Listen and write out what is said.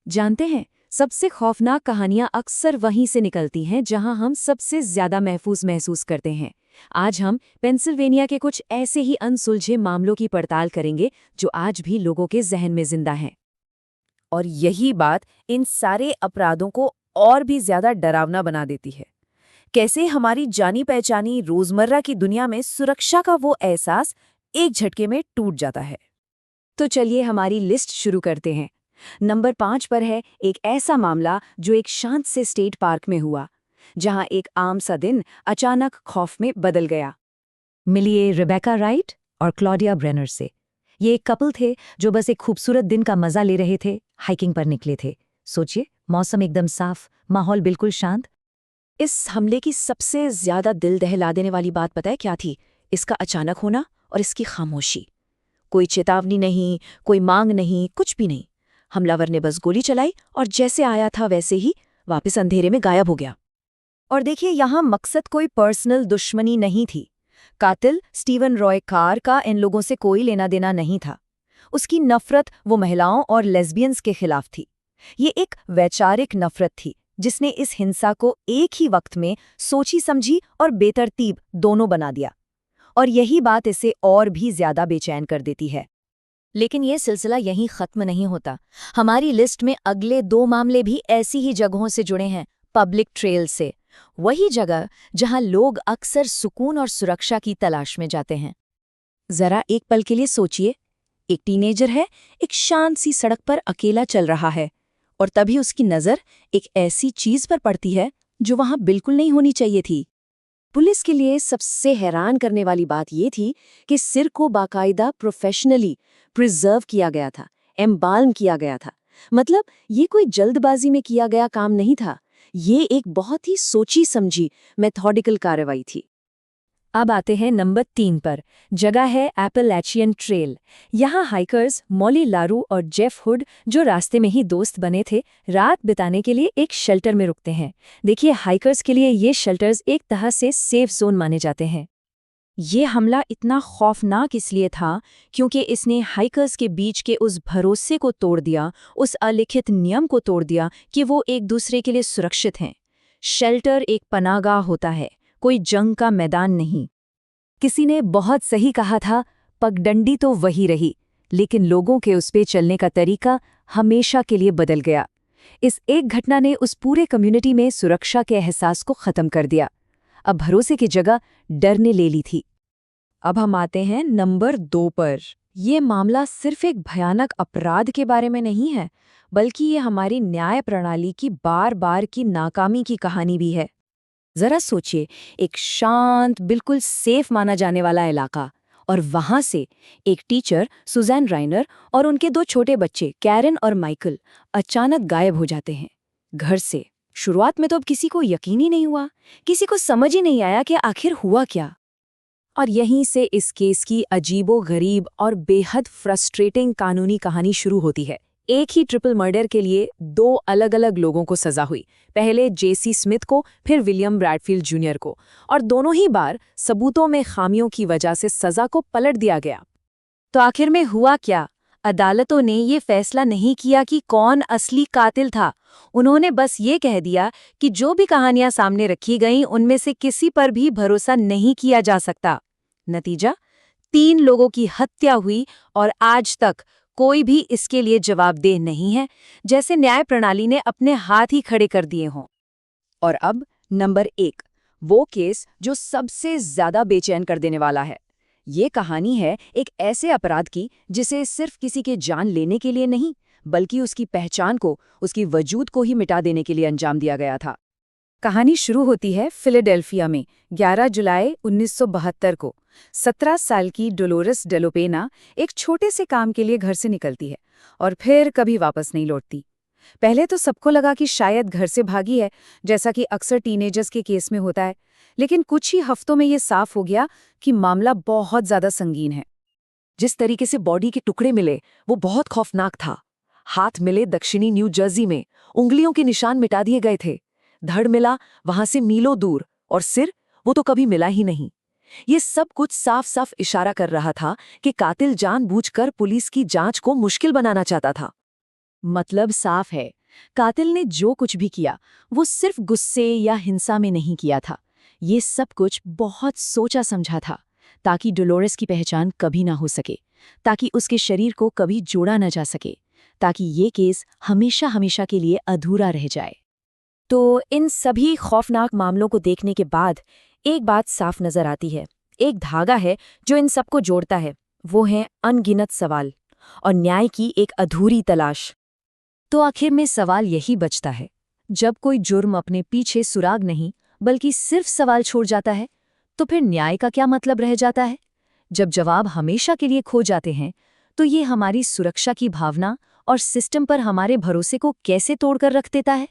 जानते हैं, सबसे खौफनाक कहानियां अक्सर वहीं से निकलती हैं जहां हम सबसे ज्यादा महफूज महसूस करते हैं। आज हम पेंसिल्वेनिया के कुछ ऐसे ही अनसुलझे मामलों की पड़ताल करेंगे जो आज भी लोगों के जहन में जिंदा हैं। और यही बात इन सारे अपराधों को और भी ज्यादा डरावना बना देती है। कैसे हमारी जानी पहचानी रोजमर्रा की दुनिया में सुरक्षा का वो एहसास एक झटके में टूट जाता है। तो चलिए हमारी लिस्ट शुरू करते हैं। नंबर 5 पर है एक ऐसा मामला जो एक शांत से स्टेट पार्क में हुआ, जहां एक आम सा दिन अचानक खौफ में बदल गया। मिलिए रिबेका राइट और क्लॉडिया ब्रेनर से। ये एक कपल थे जो बस एक खूबसूरत दिन का मजा ले रहे थे, हाइकिंग पर निकले थे। सोचिए, मौसम एकदम साफ, माहौल बिल्कुल शांत। इस हमले की सबसे ज्यादा दिल दहला देने वाली बात पता है क्या थी? इसका अचानक होना और इसकी खामोशी। कोई चेतावनी नहीं, कोई मांग नहीं, कुछ भी नहीं। हमलावर ने बस गोली चलाई और जैसे आया था वैसे ही वापस अंधेरे में गायब हो गया। और देखिए, यहाँ मकसद कोई पर्सनल दुश्मनी नहीं थी। कातिल स्टीवन रॉय कार का इन लोगों से कोई लेना देना नहीं था। उसकी नफरत वो महिलाओं और लेस्बियंस के खिलाफ थी। ये एक वैचारिक नफरत थी जिसने इस हिंसा को एक ही वक्त में सोची समझी और बेतरतीब दोनों बना दिया। और यही बात इसे और भी ज्यादा बेचैन कर देती है। लेकिन ये सिलसिला यहीं खत्म नहीं होता। हमारी लिस्ट में अगले 2 मामले भी ऐसी ही जगहों से जुड़े हैं, पब्लिक ट्रेल से। वही जगह जहां लोग अक्सर सुकून और सुरक्षा की तलाश में जाते हैं। जरा एक पल के लिए सोचिए, एक टीनेजर है, एक शांत सी सड़क पर अकेला चल रहा है, और तभी उसकी नज़र एक ऐसी चीज पर पड़ती है जो वहां बिल्कुल नहीं होनी चाहिए थी। पुलिस के लिए सबसे हैरान करने वाली बात यह थी कि सिर को बाकायदा प्रोफेशनली प्रिजर्व किया गया था, एम्बाल्म किया गया था। मतलब ये कोई जल्दबाजी में किया गया काम नहीं था, ये एक बहुत ही सोची समझी मेथोडिकल कार्रवाई थी। अब आते हैं नंबर 3 पर। जगह है एपलैचियन ट्रेल। यहाँ हाइकर्स मॉली लारू और जेफ हुड, जो रास्ते में ही दोस्त बने थे, रात बिताने के लिए एक शेल्टर में रुकते हैं। देखिए, हाइकर्स के लिए ये शेल्टर्स एक तरह से सेफ जोन माने जाते हैं। ये हमला इतना खौफनाक इसलिए था क्योंकि इसने हाइकर्स के बीच के उस भरोसे को तोड़ दिया, उस अलिखित नियम को तोड़ दिया कि वो एक दूसरे के लिए सुरक्षित हैं। शेल्टर एक पनाहगाह होता है, कोई जंग का मैदान नहीं। किसी ने बहुत सही कहा था, पगडंडी तो वही रही, लेकिन लोगों के उस पे चलने का तरीका हमेशा के लिए बदल गया। इस एक घटना ने उस पूरे कम्युनिटी में सुरक्षा के एहसास को खत्म कर दिया। अब भरोसे की जगह डर ने ले ली थी। अब हम आते हैं नंबर 2 पर। ये मामला सिर्फ एक भयानक अपराध के बारे में नहीं है, बल्कि ये हमारी न्याय प्रणाली की बार बार की नाकामी की कहानी भी है। जरा सोचिए, एक शांत, बिल्कुल सेफ माना जाने वाला इलाका, और वहां से एक टीचर सुजैन राइनर और उनके 2 छोटे बच्चे कैरन और माइकल अचानक गायब हो जाते हैं घर से। शुरुआत में तो अब किसी को यकीन ही नहीं हुआ, किसी को समझ ही नहीं आया कि आखिर हुआ क्या। और यहीं से इस केस की अजीबो-गरीब और बेहद फ्रस्ट्रेटिंग कानूनी कहानी शुरू होती है। एक ही ट्रिपल मर्डर के लिए 2 अलग-अलग लोगों को सजा हुई। पहले जेसी स्मिथ को, फिर विलियम ब्रैडफील्ड जूनियर को, और दोनों ही बार सबूतों में खामियों की वजह से सजा को पलट दिया गया। तो आखिर में हुआ क्या? अदालतों ने ये फैसला नहीं किया कि कौन असली कातिल था। उन्होंने बस ये कह दिया कि जो भी कहानियां सामने रखी गईं, उनमें से किसी पर भी भरोसा नहीं किया जा सकता। नतीजा, 3 लोगों की हत्या हुई और आज तक कोई भी इसके लिए जवाबदेह नहीं है, जैसे न्याय प्रणाली ने अपने हाथ ही खड़े कर दिए हों। और अब नंबर 1, वो केस जो सबसे ज्यादा बेचैन कर देने वाला है। ये कहानी है एक ऐसे अपराध की जिसे सिर्फ किसी के जान लेने के लिए नहीं, बल्कि उसकी पहचान को, उसकी वजूद को ही मिटा देने के लिए अंजाम दिया गया था। कहानी शुरू होती है फिलाडेल्फिया में 11 जुलाई 1972 को। 17 साल की डोलोरेस डेलोपेना एक छोटे से काम के लिए घर से निकलती है और फिर कभी वापस नहीं लौटती। पहले तो सबको लगा कि शायद घर से भागी है, जैसा कि अक्सर टीनेजर्स के केस में होता है। लेकिन कुछ ही हफ्तों में ये साफ हो गया कि मामला बहुत ज्यादा संगीन है। जिस तरीके से बॉडी के टुकड़े मिले वो बहुत खौफनाक था। हाथ मिले दक्षिणी न्यू जर्सी में, उंगलियों के निशान मिटा दिए गए थे। धड़ मिला वहां से मीलों दूर, और सिर, वो तो कभी मिला ही नहीं। ये सब कुछ साफ साफ इशारा कर रहा था कि कातिल जानबूझकर पुलिस की जांच को मुश्किल बनाना चाहता था। मतलब साफ है, कातिल ने जो कुछ भी किया वो सिर्फ गुस्से या हिंसा में नहीं किया था। ये सब कुछ बहुत सोचा समझा था, ताकि डोलोरेस की पहचान कभी ना हो सके, ताकि उसके शरीर को कभी जोड़ा न जा सके, ताकि ये केस हमेशा हमेशा के लिए अधूरा रह जाए। तो इन सभी खौफनाक मामलों को देखने के बाद एक बात साफ नजर आती है, एक धागा है जो इन सबको जोड़ता है, वो है अनगिनत सवाल और न्याय की एक अधूरी तलाश। तो आखिर में सवाल यही बचता है, जब कोई जुर्म अपने पीछे सुराग नहीं बल्कि सिर्फ सवाल छोड़ जाता है, तो फिर न्याय का क्या मतलब रह जाता है? जब जवाब हमेशा के लिए खो जाते हैं, तो ये हमारी सुरक्षा की भावना और सिस्टम पर हमारे भरोसे को कैसे तोड़कर रख देता है?